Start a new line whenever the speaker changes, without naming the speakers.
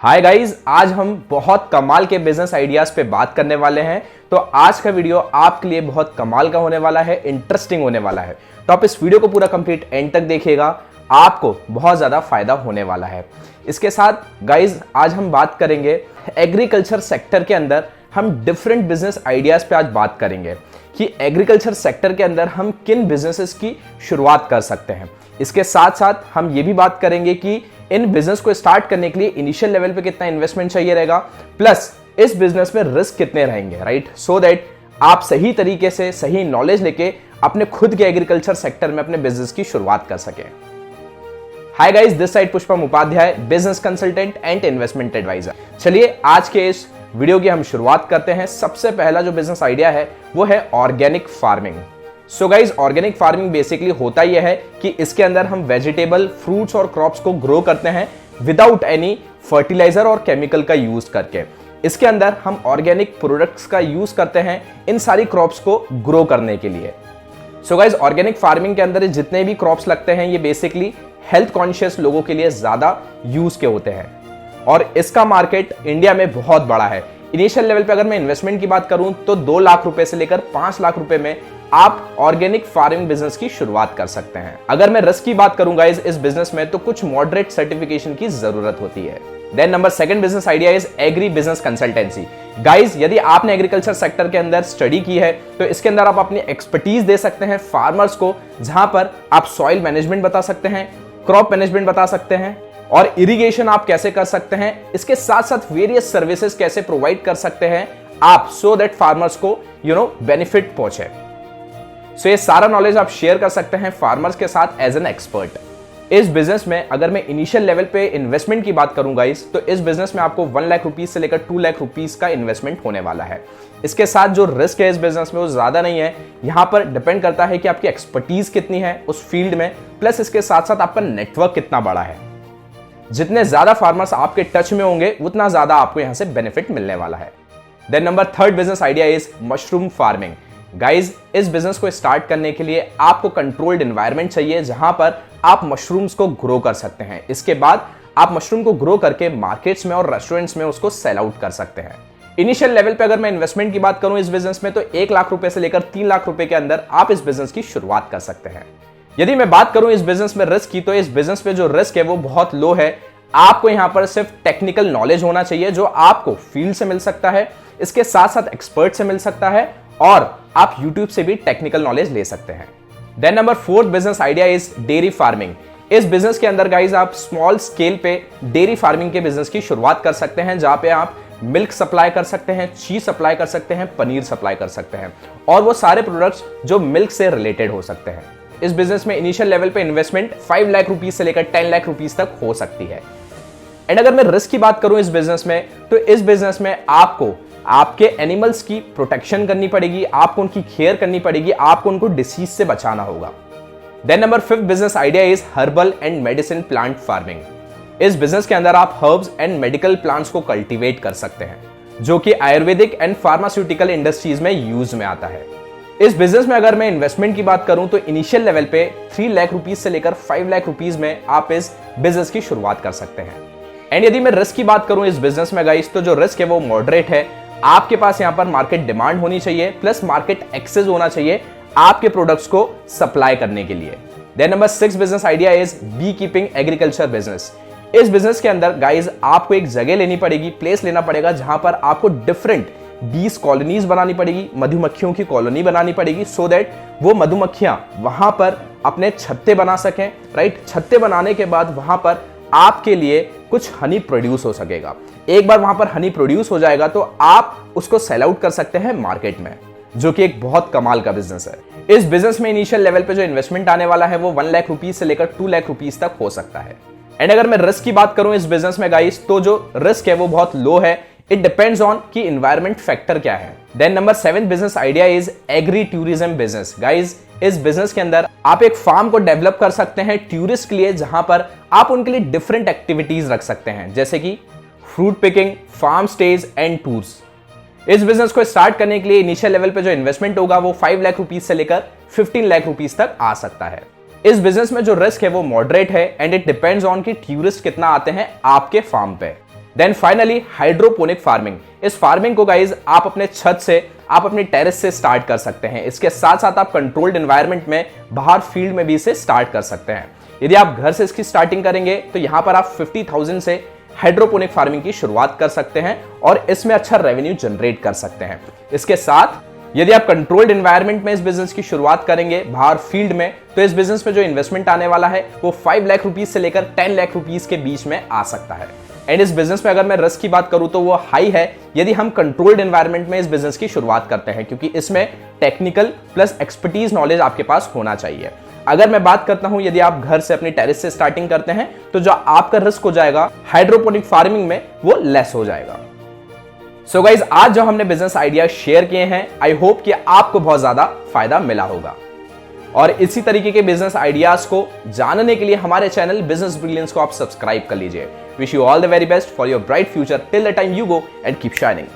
Hi guys, आज हम बहुत कमाल के बिजनेस आइडियाज पे बात करने वाले हैं। तो आज का वीडियो आपके लिए बहुत कमाल का होने वाला है, इंटरेस्टिंग होने वाला है। तो आप इस वीडियो को पूरा कंप्लीट एंड तक देखिएगा, आपको बहुत ज्यादा फायदा होने वाला है। इसके साथ गाइस आज हम बात करेंगे एग्रीकल्चर सेक्टर के अंदर हम डिफरेंट बिजनेस आइडियाज पे आज बात करेंगे कि एग्रीकल्चर सेक्टर के अंदर हम किन बिजनेसेस की शुरुआत कर सकते हैं। इसके साथ साथ हम ये भी बात करेंगे कि इन बिजनेस को स्टार्ट करने के लिए इनिशियल लेवल पे कितना इन्वेस्टमेंट चाहिए रहेगा, प्लस इस बिजनेस में रिस्क कितने रहेंगे, राइट, सो दैट आप सही तरीके से सही नॉलेज लेके अपने खुद के एग्रीकल्चर सेक्टर में अपने बिजनेस की शुरुआत कर सके। Hi guys, this side Pushpam Upadhyay, business consultant and investment advisor. चलिए आज के इस वीडियो की हम शुरुआत करते हैं। सबसे पहला जो बिजनेस आइडिया है वो है organic farming. So guys, organic farming basically होता यह है कि इसके अंदर हम वेजिटेबल, फ्रूट्स और क्रॉप्स को ग्रो करते हैं विदाउट एनी फर्टिलाइजर और केमिकल का यूज करके। इसके अंदर हम ऑर्गेनिक प्रोडक्ट्स का यूज करते हैं इन सारी क्रॉप्स को ग्रो करने के लिए। सो गाइज, ऑर्गेनिक फार्मिंग के अंदर जितने भी क्रॉप्स लगते हैं ये बेसिकली हेल्थ कॉन्शियस लोगों के लिए ज्यादा यूज के होते हैं और इसका मार्केट इंडिया में बहुत बड़ा है। इनिशियल लेवल पे अगर मैं इन्वेस्टमेंट की बात करूं तो 2 लाख रुपए से लेकर 5 लाख रुपए में आप ऑर्गेनिक फार्मिंग बिजनेस की शुरुआत कर सकते हैं। अगर मैं रिस्क की बात करूं गाइस इस बिजनेस में तो कुछ मॉडरेट सर्टिफिकेशन की जरूरत होती है। Then number second business idea is agri business consultancy. Guys, यदि आपने एग्रीकल्चर सेक्टर के अंदर स्टडी की है तो इसके अंदर आप अपनी एक्सपर्टीज दे सकते हैं फार्मर्स को, जहां पर आप सॉइल मैनेजमेंट बता सकते हैं, क्रॉप मैनेजमेंट बता सकते हैं और इरिगेशन आप कैसे कर सकते हैं। इसके साथ साथ वेरियस सर्विसेज कैसे प्रोवाइड कर सकते हैं आप, सो दैट फार्मर्स को बेनिफिट पहुंचे। सो ये सारा नॉलेज आप शेयर कर सकते हैं फार्मर्स के साथ एज एन एक्सपर्ट। इस बिजनेस में अगर मैं इनिशियल लेवल पे इन्वेस्टमेंट की बात करूं गाइस तो इस बिजनेस में आपको 1 लाख रुपीज से लेकर 2 लाख रुपीज का इन्वेस्टमेंट होने वाला है। इसके साथ जो रिस्क है इस बिजनेस में वो ज्यादा नहीं है। यहां पर डिपेंड करता है कि आपकी एक्सपर्टीज कितनी है उस फील्ड में, प्लस इसके साथ साथ आपका नेटवर्क कितना बड़ा है। जितने ज्यादा फार्मर्स आपके टच में होंगे उतना ज्यादा आपको यहां से बेनिफिट मिलने वाला है। Then number third business idea is mushroom farming. Guys, इस बिजनेस को स्टार्ट करने के लिए आपको कंट्रोल्ड एनवायरनमेंट चाहिए जहां पर आप मशरूम्स को ग्रो कर सकते हैं। इसके बाद आप मशरूम को ग्रो करके मार्केट्स में और रेस्टोरेंट्स में उसको सेल आउट कर सकते हैं। इनिशियल लेवल पे अगर मैं इन्वेस्टमेंट की बात करूं इस बिजनेस में तो 1 लाख रुपए से लेकर 3 लाख रुपए के अंदर आप इस बिजनेस की शुरुआत कर सकते हैं। यदि मैं बात करूं इस बिजनेस में रिस्क की तो इस बिजनेस पे जो रिस्क है वो बहुत लो है। आपको यहां पर सिर्फ टेक्निकल नॉलेज होना चाहिए जो आपको फील्ड से मिल सकता है, इसके साथ साथ एक्सपर्ट से मिल सकता है और आप YouTube से भी टेक्निकल नॉलेज ले सकते हैं। Then number fourth business idea is dairy farming. इस बिजनेस के अंदर गाइज आप स्मॉल स्केल पे डेयरी फार्मिंग के बिजनेस की शुरुआत कर सकते हैं जहां पे आप मिल्क सप्लाई कर सकते हैं, चीज सप्लाई कर सकते हैं, पनीर सप्लाई कर सकते हैं और वो सारे प्रोडक्ट्स जो मिल्क से रिलेटेड हो सकते हैं। इस बिजनेस में इनिशियल लेवल पे इन्वेस्टमेंट 5 लाख रुपीज से लेकर 10 लाख रुपीज तक हो सकती है। एंड अगर मैं रिस्क की बात करूं इस बिजनेस में तो इस बिजनेस में आपको आपके एनिमल्स की प्रोटेक्शन करनी पड़ेगी, आपको उनकी केयर करनी पड़ेगी, आपको उनको डिसीज से बचाना होगा। Then number fifth business idea is herbal and medicine plant farming. इस बिजनेस के अंदर आप हर्ब्स एंड मेडिकल प्लांट्स को कल्टीवेट कर सकते हैं जो कि आयुर्वेदिक एंड फार्मास्यूटिकल इंडस्ट्रीज में यूज में आता है। इस बिजनेस में अगर मैं इन्वेस्टमेंट की बात करूं तो इनिशियल लेवल पे 3 लाख रुपीज से लेकर 5 लाख रुपीज में आप इस बिजनेस की शुरुआत कर सकते हैं। एंड यदि मैं रिस्क की बात करूं इस बिजनेस में गाइस तो जो रिस्क है वो मॉडरेट है। आपके पास यहां पर मार्केट डिमांड होनी चाहिए प्लस मार्केट एक्सेस होना चाहिए आपके प्रोडक्ट्स को सप्लाई करने के लिए। Then number 6 business idea is bee keeping agriculture business. इस बिजनेस के अंदर गाइज आपको एक जगह लेनी पड़ेगी, प्लेस लेना पड़ेगा जहां पर आपको डिफरेंट बीस कॉलोनीज बनानी पड़ेगी, मधुमक्खियों की कॉलोनी बनानी पड़ेगी सो दैट वो मधुमक्खियां वहां पर अपने छत्ते बना सकें, राइट। छत्ते बनाने के बाद वहां पर आपके लिए कुछ हनी प्रोड्यूस हो सकेगा। एक बार वहां पर हनी प्रोड्यूस हो जाएगा तो आप उसको सेल आउट कर सकते हैं मार्केट में, जो कि एक बहुत कमाल का बिजनेस है। इस बिजनेस में इनिशियल लेवल पे जो इन्वेस्टमेंट आने वाला है वो 1 लाख रुपीज से लेकर 2 लाख रुपीज तक हो सकता है। एंड अगर मैं रिस्क की बात करूं इस बिजनेस में गाइस तो जो रिस्क है वो बहुत लो है। इट डिपेंड्स ऑन कि इन्वायरमेंट फैक्टर क्या है। Then number 7 business idea is agri tourism business. Guys, इस बिजनेस के अंदर आप एक फार्म को डेवलप कर सकते हैं टूरिस्ट के लिए जहां पर आप उनके लिए डिफरेंट एक्टिविटीज रख सकते हैं जैसे कि fruit picking, farm stage and tours. इस बिजनेस को स्टार्ट करने के लिए इनिशियल लेवल पे जो इन्वेस्टमेंट होगा वो 5 लाख रुपीज से लेकर 15 लाख रुपीज तक आ सकता है। इस बिजनेस में जो रिस्क है वो मॉडरेट है एंड इट डिपेंड्स ऑन कि टूरिस्ट कितना आते हैं आपके फार्म पे। Then finally hydroponic farming. इस फार्मिंग को गाइज आप अपने छत से, आप अपनी टेरेस से स्टार्ट कर सकते हैं। इसके साथ साथ आप कंट्रोल्ड एनवायरनमेंट में, बाहर फील्ड में भी इसे स्टार्ट कर सकते हैं। यदि आप घर से इसकी स्टार्टिंग करेंगे तो यहां पर आप 50,000 से हाइड्रोपोनिक फार्मिंग की शुरुआत कर सकते हैं और इसमें अच्छा रेवेन्यू जनरेट कर सकते हैं। इसके साथ यदि आप कंट्रोल्ड एनवायरनमेंट में इस बिजनेस की शुरुआत करेंगे, बाहर फील्ड में, तो इस बिजनेस में जो इन्वेस्टमेंट आने वाला है वो 5 लाख रुपीज से लेकर 10 लाख रुपीज के बीच में आ सकता है। एंड इस बिजनेस में अगर मैं रिस्क की बात करूं तो वो हाई है यदि हम कंट्रोल्ड एनवायरनमेंट में इस बिजनेस की शुरुआत करते हैं, क्योंकि इसमें टेक्निकल प्लस एक्सपर्टीज नॉलेज आपके पास होना चाहिए। अगर मैं बात करता हूं यदि आप घर से अपनी टेरेस से स्टार्टिंग करते हैं तो जो आपका रिस्क हो जाएगा हाइड्रोपोनिक फार्मिंग में वो लेस हो जाएगा। सो गाइज, आज जो हमने बिजनेस आइडिया शेयर किए हैं, आई होप कि आपको बहुत ज्यादा फायदा मिला होगा। और इसी तरीके के बिजनेस आइडियाज को जानने के लिए हमारे चैनल बिजनेस ब्रिलियंस को आप सब्सक्राइब कर लीजिए। Wish you all the very best for your bright future till the time you go and keep shining.